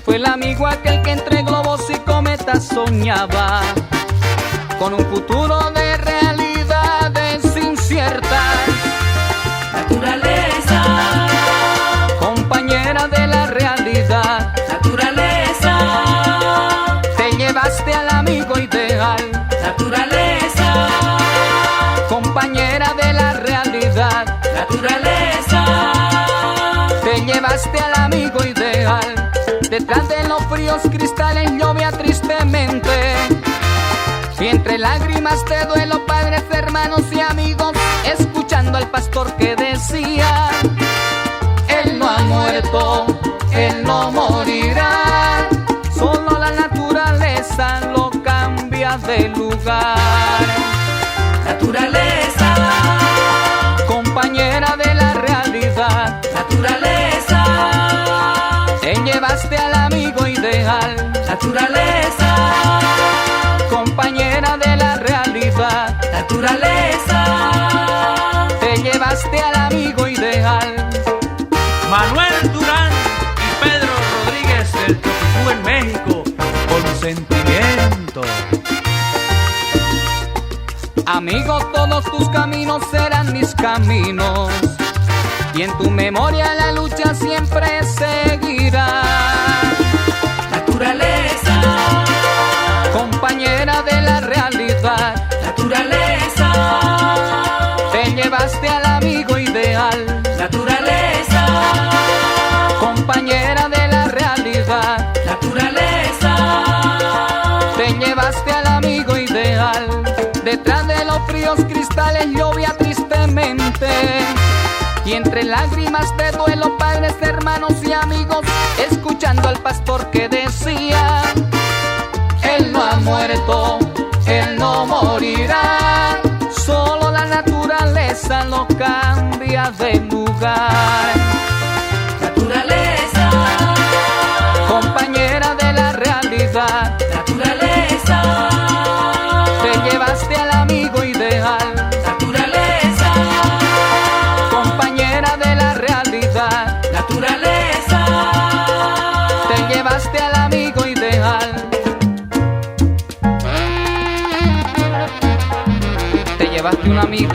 Fue el amigo aquel que entre globos y cometas soñaba con un futuro de realidades inciertas. Naturaleza, compañera de la realidad, naturaleza, te llevaste al amigo ideal. naturaleza, Compañera de la realidad, naturaleza, te llevaste al amigo ideal. Detrás de los fríos cristales llovía tristemente, y entre lágrimas de duelo, padres, hermanos y amigos, escuchando al pastor que decía: Él no ha muerto, Él no morirá, solo la naturaleza lo cambia de lugar. naturaleza, Compañera de la realidad, naturaleza, te llevaste al amigo ideal. naturaleza, Compañera de la realidad, naturaleza. te llevaste al amigo ideal. Manuel Durán y Pedro Rodríguez del Chocicú en México, con sentimiento. Amigo, todos tus caminos serán mis caminos, y en tu memoria la lucha siempre seguirá. Naturaleza, Compañera de la realidad, naturaleza, te llevaste al amigo ideal. naturaleza, Compañera de la realidad, naturaleza, te llevaste al amigo ideal. Detrás de los fríos cristales llovía tristemente, y entre lágrimas de duelo, padres, hermanos y amigos, escuchando al pastor que decía: Él no ha muerto, Él no morirá, solo la naturaleza lo cambia de lugar. naturaleza, Compañera de la realidad, naturaleza, te llevaste al amigo ideal. naturaleza, Compañera de la realidad, naturaleza, te llevaste al amigo ideal. Te llevaste un amigo